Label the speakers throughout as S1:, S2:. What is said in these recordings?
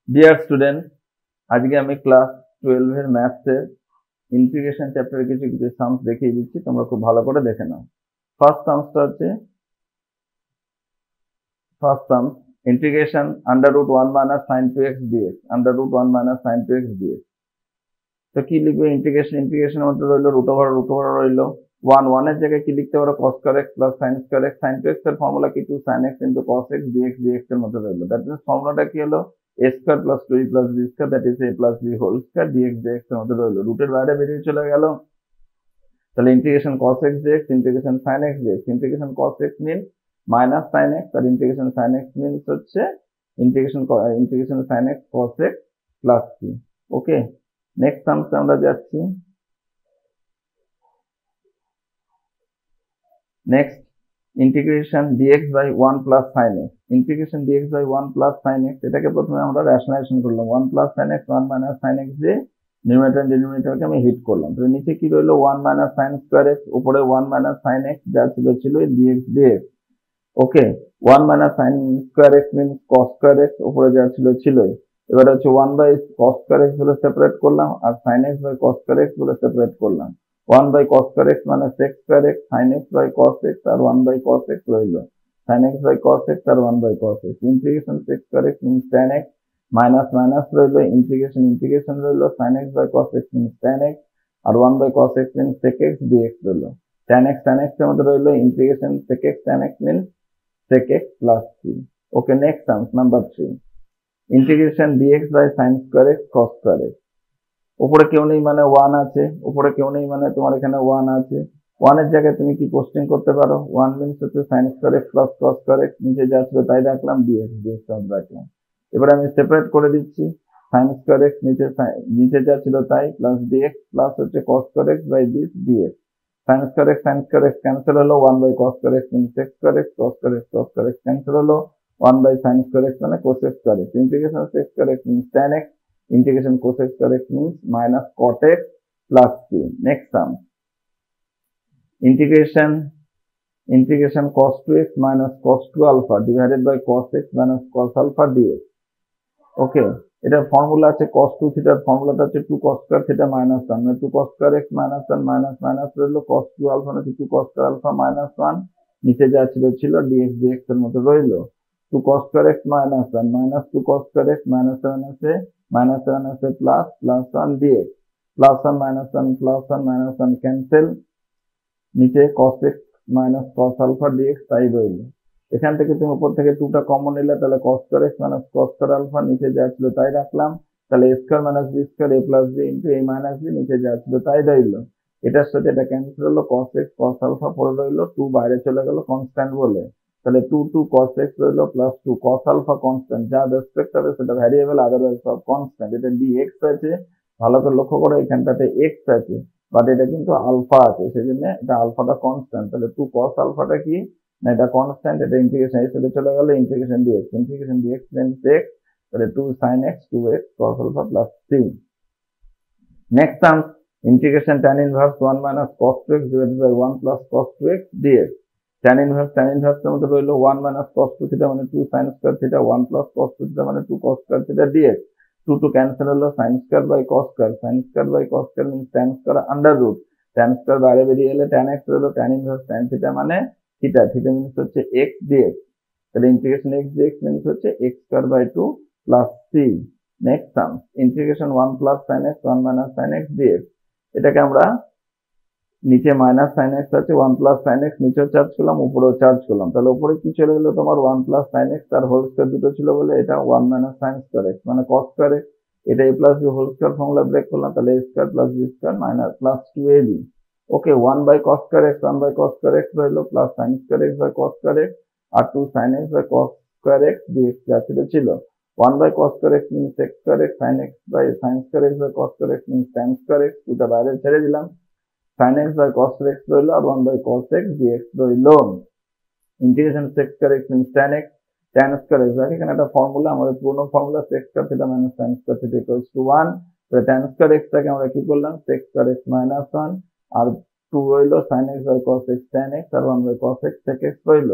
S1: Dear student, আজকে আমি class 12 এর ম্যাথসের ইন্টিগ্রেশন চ্যাপ্টারে কিছু কিছু সামস দেখিয়ে দিচ্ছি, তোমরা খুব ভালো করে দেখে নাও। ফার্স্ট সামসটা হচ্ছে first sum integration under root 1 minus sine 2x dx, under root 1 minus sine 2x dx। তো কি লিখবে? ইন্টিগ্রেশনের মধ্যে রইলো রুট ওভার রইলো 1 1 এর জায়গায় কি লিখতে পারো? cos square x plus sin square x। sin 2x এর ফর্মুলা কি? 2 sin x into cos x dx এর মধ্যে রইলো। দ্যাট মিন্স ফর্মুলাটা কি হলো? a square plus 2e plus b square, that is a plus b whole square dx এর মধ্যে রইলো। রুটের বাইরে বেরিয়ে চলে গেল। তাহলে integration cos x dx, integration sin x dx, integration cos x means minus sin x, আর ইন্টিগ্রেশন sin x means হচ্ছে integration sin x cos x plus c। Okay, next সামসে আমরা যাচ্ছি। Next integration dx by 1 plus sin x, integration dx by 1 plus sin x, এটাকে প্রথমে আমরা rationalisation করলাম। 1 plus sin x 1 minus sin x দিয়ে numerator ডিনোমিনেটরকে আমি হিট করলাম। তো নিচে কি রইলো? 1 মাইনাস sin স্কয়ার x, উপরে 1 মাইনাস sin x যা ছিল dx dx। Okay, 1 minus sin square x means cos square x, উপরে যা ছিলই। এবার হচ্ছে 1 বাই cos স্কয়ার x বলে সেপারেট করলাম, আর sin x by cos square x বলে সেপারেট করলাম। 1 by cos square x মানে sec square x, sin x by cos x আর 1 by cos x রইল। sin x by cos x আর 1 by cos x। Integration sec square x means tan x, minus minus রইল, integration রইল sin x by cos x means tan x, আর 1 by cos x means sec x dx রইল। tan x এর মধ্যে রইল integration sec x tan x means sec x plus c। Okay, next some number 3, integration dx by sin square x cos square x। উপরে কেউ নেই মানে 1 আছে, উপরে কেউ নেই মানে তোমার এখানে 1 আছে। 1 এর জায়গায় তুমি কি পোস্টিং করতে পারো? 1 মিন্স হচ্ছে sin square x plus cos square x, নিচে যা ছিল তাই রাখলাম, dx রাখলাম। এবার আমি সেপারেট করে দিচ্ছি। sin square x নিচে যা ছিল তাই, প্লাস dx প্লাস হচ্ছে cos square x by this dx। sin square x cancel হলো, 1 by cos square x means sec square x, cos square x cancel হলো, 1 by sin square x মানে cos square x। Integration sec square x means tan x, integration cos square x means minus cot x plus c। Next sum, integration cos 2x minus cos 2 alpha divided by cos x minus cos alpha dx। ওকে, এটার formula আছে cos 2 থিটার ফর্মুলাটা হচ্ছে 2 cos square theta minus 1, মানে 2 cos square x minus 1 minus minus রইল, cos 2 alpha মানে 2 cos square alpha minus 1, নিচে যা ছিল dx এর মতো রইল। 2 cos square x minus 1 minus 2 cos square x minus 7 আছে plus 1 dx, plus 1 minus 1 plus 1 minus 1 cancel, নিচে cos x minus cos alpha dx তাই রইল। এখান থেকে তুমি উপর থেকে 2টা কমন নিলে, তাহলে cos square x minus cos square alpha, নিচে যা ছিল তাই রাখলাম। তাহলে a square minus b square a plus b into a minus b, নিচে যা ছিল তাই রইল। এটার সাথে এটা ক্যান্সেল হলো, cos x cos alpha পড়ে রইল, 2 বাইরে চলে গেল কনস্ট্যান্ট বলে। তাহলে 2 cos x রইল প্লাস 2 cos alpha কনস্ট্যান্ট, যা রেসপেক্ট হবে সেটা ভ্যারিয়েবল, আদারওয়াইজ সব কনস্ট্যান্ট। এটা dx আছে, ভালো করে লক্ষ্য করো এখানটাতে x আছে, বাট এটা কিন্তু আলফা আছে, সেজন্য এটা আলফাটা কনস্ট্যান্ট। তাহলে 2 cos আলফাটা কি না, এটা কনস্ট্যান্ট, এটা ইন্টিগ্রেশন এই সাইডে চলে গেল, ইন্টিগ্রেশন dx means x, তাহলে 2 sin x 2x cos alpha plus 3। Next term integration tan inverse 1 minus cos 2x divided by 1 plus cos 2x dx। tan inverse এর মধ্যে রইল 1 minus cos 2 থিটা মানে 2 sin square theta, 1 plus cos 2 theta মানে 2 cos square theta dx। 2 cancel হলো, sin square by cos square means tan square under root, tan square বাইরে বেরিয়ে এলে tan x রইল, tan ইনভার্স tan theta মানে theta means হচ্ছে x dx। তাহলে integration x dx means হচ্ছে x square by 2 plus c। Next term integration 1 plus sin x 1 minus sin x dx। এটাকে আমরা নিচে মাইনাস sin x আছে, 1 plus sin x নিচেও charge করলাম, উপরেও চার্জ করলাম। তাহলে উপরে কি চলে গেল তোমার 1 plus sin x, তার হোল স্কয়ার দুটো ছিল বলে এটা 1 minus sin square x মানে cos square x। এটা a plus b whole square formula break করলাম, তাহলে a square plus b square minus plus 2ab। Okay, 1 by cos square x রইল plus sin square x by cos square x আর 2 sin x by cos square x dx যা ছিল। 1 by cos square x means sec square x, sin x by sin square x by cos square x means tan square x, দুটো বাইরে ছেড়ে দিলাম, sin x by cos x রইল আর 1 by cos x dx রইল। Integration sec square x means tan x, tan square x, এখানে একটা formula, আমাদের পুরনো formula sec square theta minus tan square theta equals to 1। তাহলে tan square x টাকে আমরা কি করলাম, sec square x minus 1 আর 2 রইল sin x by cos x tan x আর 1 by cos x sec x রইল।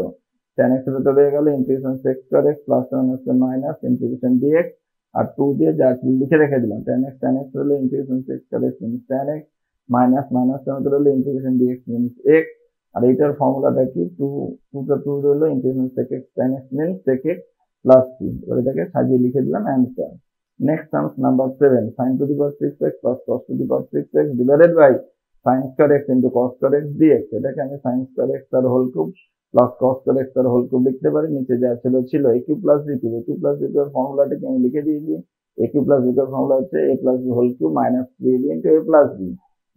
S1: tan x এর ভেতরে রয়ে গেল integration sec square x plus minus integration dx, আর 2 দিয়ে যা লিখে রেখে দিলাম tan x হলো integration sec square x means tan x minus এর মধ্যে হলো ইন্টিগ্রেশন dx মিনস x আর এইটার ফর্মুলাটা কি 2 হলো integration sec x tan x means sec x plus c এবার এটাকে সাজিয়ে লিখে দিলাম answer. Next terms number 7 sin two the power 6x plus cos two the power 6x divided by sin square x into cos square x dx এটাকে আমি sin square x তার whole cube plus cos square x তার whole cube লিখতে পারি নিচে যা ছিল a cube plus b cube এর ফর্মুলাটাকে আমি লিখে দিয়েছি a কিউব প্লাস b এর ফর্মুলা হচ্ছে a plus b whole cube minus 3ab into a plus b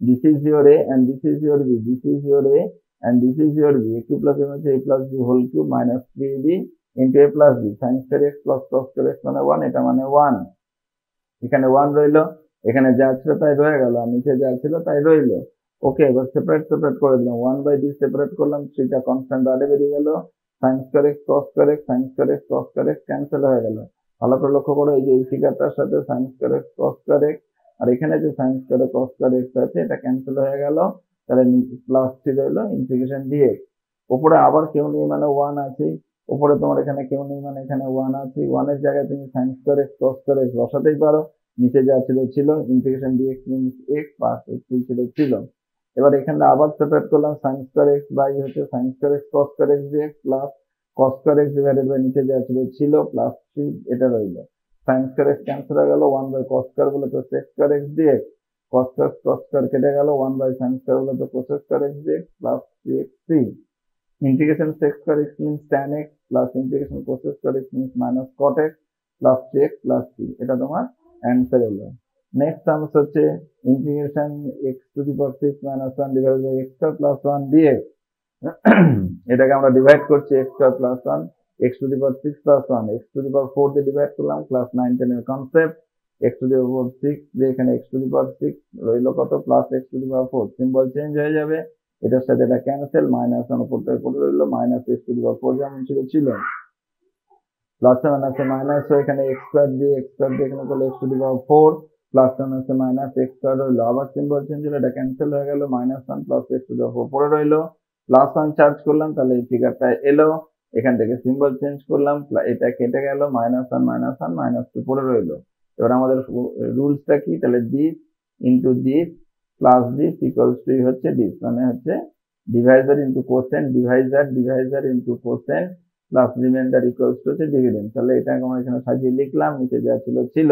S1: this is your a and this is your b this is your a and this is your b a cube plus b হচ্ছে a plus b whole cube minus 3ab into a plus b sin square x প্লাস cos square x মানে 1 এটা মানে 1 এখানে 1 রইলো এখানে যা ছিল তাই রয়ে গেল আর নিচে যা ছিল তাই রইলো ওকে এবার সেপারেট করে দিলাম 1 বাই d সেপারেট করলাম 3টা কনস্ট্যান্ট বাইরে বেরিয়ে গেল sin square x cos square x sin square x cos square x cancel হয়ে গেল ভালো করে লক্ষ্য করো এই যে এই ফিগারটার সাথে sin square x cos square x আর এখানে যে sin square cos square x আছে এটা ক্যান্সেল হয়ে গেল তাহলে প্লাস 3 রইলো ইন্টিগ্রেশন dx উপরে আবার কেউ নেই মানে 1 আছে উপরে তোমার এখানে কেউ নেই মানে এখানে 1 আছে 1 এর জায়গায় তুমি sin square x cos square x বসাতেই পারো নিচে যা ছিল integration dx means x plus ছিল এবার এখানে আবার সেপারেট করলাম sin স্কয়ার x বাই হচ্ছে sin square x cos square x dx plus cos square x divided by নিচে যা ছিল প্লাস 3 এটা রইলো sin স্কয়ার x ক্যান্সেল হয়ে গেল 1 বাই cos স্কয়ার বলে তো sec square x dx cos square কেটে গেল 1 বাই sin স্কয়ার বলে তো cos square x dx plus 3x3 integration sec square x means tan x plus integration cos square x means minus cot x plus 3x plus 3 এটা তোমার answer হলো next terms হচ্ছে integration x to the power 6 minus 1 divided by x square plus 1 dx এটাকে আমরা divide করছি x square plus 1 x to the power 6 plus 1 x to the power 4 দিয়ে divide করলাম class 9 10 এর concept x to the power 6 দিয়ে এখানে x to the power 6 রইলো কত plus x to the power 4 symbol change হয়ে যাবে এটার সাথে এটা ক্যান্সেল মাইনাস এর উপর থেকে পড়ে রইলো minus x to the power 4 যেমন ছিল প্লাস মাইনাস মাইনাস এখানে x স্কয়ার দিয়ে এখানে করলে x to the power 4 plus minus x square রইলো আবার সিম্বল চেঞ্জ হলো এটা ক্যান্সেল হয়ে গেল minus 1 plus x to the power 4 পড়ে রইলো প্লাস 1 চার্জ করলাম তাহলে এই ফিগারটা এলো এখান থেকে সিম্বল চেঞ্জ করলাম এটা কেটে গেল মাইনাস 1 মাইনাস 2 পড়ে রইলো এবার আমাদের রুলসটা কি তাহলে this into this plus this equals to হচ্ছে দিস মানে হচ্ছে divisor into quotient divisor into quotient plus remainder equals to হচ্ছে ডিভিডেন্ড তাহলে এটা আমরা এখানে সাজিয়ে লিখলাম নিচে যা ছিল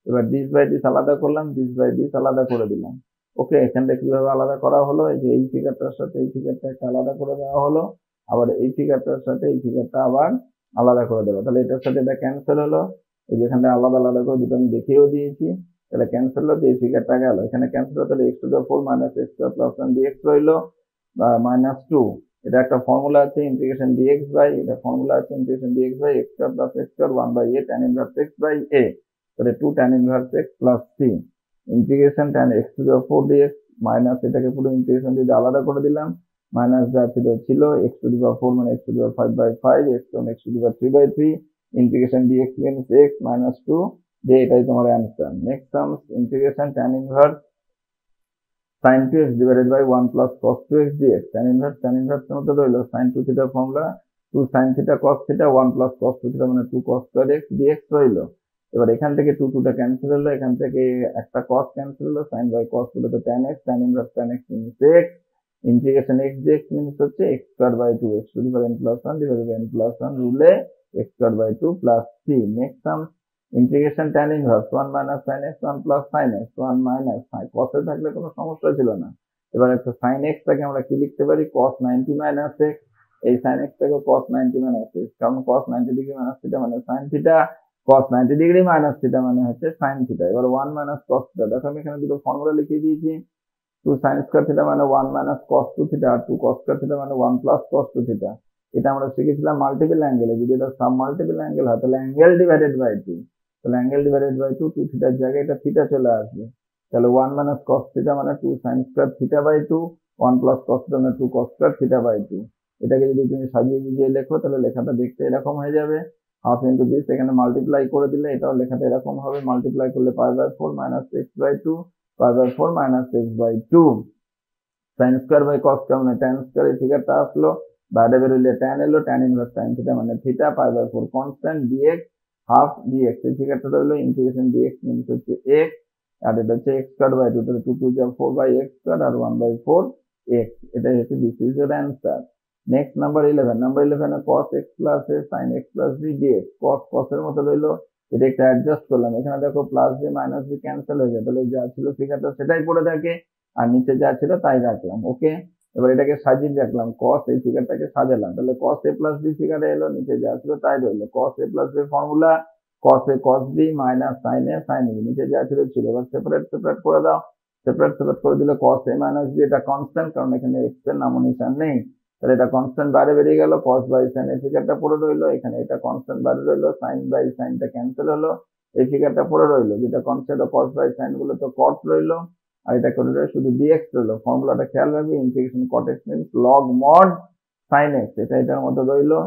S1: এবার দিস বাই দিস আলাদা করলাম দিস বাই দিস আলাদা করে দিলাম ওকে এখানটা কিভাবে আলাদা করা হলো এই যে এই ফিগারটার সাথে এই ফিগারটা একটা আলাদা করে দেওয়া হলো আবার এই ফিগারটার সাথে এই ফিগারটা আবার আলাদা করে দেবো তাহলে এটার সাথে এটা ক্যান্সেল হলো এই যেখানে আলাদা করে দুটো আমি দেখিয়েও দিয়েছি তাহলে ক্যান্সেল হলো এই ফিগারটা গেল এখানে ক্যান্সেল হলো তাহলে x to the power 4 minus x square plus 1 dx রইলো মাইনাস 2 এটা একটা ফর্মুলা আছে ইন্টিগ্রেশন dx বাই এটা ফর্মুলা আছে integration dx by x square plus x square 1 by a tan inverse x by a তাহলে 2 tan inverse x plus 3 integration tan x to the power 4 dx minus এটাকে পুরো integration দিয়ে আলাদা করে দিলাম minus যা ছিল x টু দি পাওয়ার 4 মানে x to the power 5 by 5 x to the power 3 by 3 integration dx means x minus 2 দিয়ে এটাই তোমার answer next terms integration tan inverse sin 2x divided by 1 plus cos 2x dx tan inverse মধ্যে রইলো sin 2 theta formula 2 sin theta cos theta 1 plus cos 2 theta মানে 2 cos square x dx রইলো এবার এখান থেকে 2 টা ক্যান্সেল হলো এখান থেকে একটা cos ক্যান্সেল হলো sin by cos হলো তো tan x tan inverse tan x means x integration x dx means হচ্ছে x square by 2 x to the power n plus 1 divided by n plus 1 রুলে x square by 2 plus 3 next term integration tan inverse 1 minus sin x 1 plus sin x 1 minus cos এ থাকলে কোনো সমস্যা ছিল না এবার একটা sin x টাকে আমরা কি লিখতে পারি cos 90 মাইনাস x এই sin x টাকে cos 90 মাইনাস x কারণ cos 90 ডিগ্রি মাইনাস থিটা মানে sin theta cos 90 degree minus theta মানে হচ্ছে sin থিটা এবার 1 মাইনাস cos থিটা দেখো আমি এখানে দুটো ফর্মুলা লিখে দিয়েছি 2 sin স্কয়ার থিটা মানে 1 মাইনাস cos 2 থিটা আর 2 cos স্কয়ার থিটা মানে 1 প্লাস cos 2 থিটা এটা আমরা শিখেছিলাম মাল্টিপল অ্যাঙ্গেলে যদি এটা সাব মাল্টিপল অ্যাঙ্গেল হয় তাহলে অ্যাঙ্গেল ডিভাইডেড বাই 2 তাহলে অ্যাঙ্গেল ডিভাইডেড বাই 2 2 থিটার জায়গায় এটা থিটা চলে আসবে তাহলে 1 মাইনাস cos থিটা মানে 2 sin square theta by 2 1 plus cos theta মানে 2 cos স্কয়ার থিটা বাই 2 এটাকে যদি তুমি সাজিয়ে গুজিয়ে লেখো তাহলে লেখাটা দেখতে এরকম হয়ে যাবে হাফ ইনটু দিস এখানে মাল্টিপ্লাই করে দিলে এটাও লেখাটা এরকম হবে মাল্টিপ্লাই করলে pi by 4 minus x by 2 pi by 4 minus x by 2 sin square by cos square মানে tan স্কয়ার এই ফিগারটা আসলো বাইরে বেরোলে tan এলো tan ইনভার্স sin থিটা মানে theta pi by 4 constant dx half dx, এই ফিগারটা রইলো ইন্টিগ্রেশন ডিএক্স মিনস হচ্ছে এক্স, আর এটা হচ্ছে এক্স স্কোয়ার বাই 2, তাহলে 2 2 যা 4 বাই এক্স স্কোয়ার আর 1 বাই 4 এক্স, এটাই হচ্ছে দিস ইজ এর অ্যান্সার। নেক্সট নাম্বার 11, নাম্বার 11 এ cos x plus a sin x plus b dx, cos এর মতো রইলো, এটা একটা অ্যাডজাস্ট করলাম, এখানে দেখো plus B minus B cancel হয়ে যায়, তাহলে যা ছিল ফিগারটা সেটাই পড়ে থাকে, আর নিচে যা ছিল তাই রাখলাম। ওকে, এবার এটাকে সাজিয়ে রাখলাম, cos এই ফিগারটাকে সাজালাম, তাহলে cos a প্লাস b ফিগারে এলো, নিচে যা ছিল তাই রইলো। cos a plus b formula cos a cos b minus sin a sin b, নিচে যা ছিল ছিল। এবার সেপারেট করে দাও, সেপারেট করে দিলে cos a মাইনাস b, এটা কনস্ট্যান্ট কারণ এখানে x এর নামও নিশান নেই, তাহলে এটা কনস্ট্যান্ট বাইরে বেরিয়ে গেল, cos বাই sin এই ফিগারটা পড়ে রইলো, এখানে এটা কনস্ট্যান্ট বাইরে রইলো, sin বাই সাইনটা ক্যান্সেল হলো, এই ফিগারটা পড়ে রইলো, যেটা কনস্ট্যান্ট cos বাই sin গুলো তো cot রইলো, আর এটা করে রইলো শুধু dx রইলো। ফর্মুলাটা খেয়াল রাখবে, integration cot x means log mod sin x, এটা এটার মধ্যে রইলো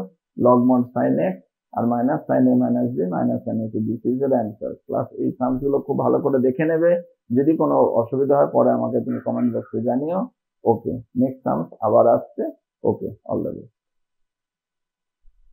S1: log mod sin x, আর minus sin a minus b minus sin a, this is এর অ্যান্সার। ক্লাস এই সামস গুলো খুব ভালো করে দেখে নেবে, যদি কোনো অসুবিধা হয় পরে আমাকে তুমি কমেন্ট বক্সে জানিও। ওকে, নেক্সট সামস আবার আসছে। ওকে, অল দ্য বেস্ট।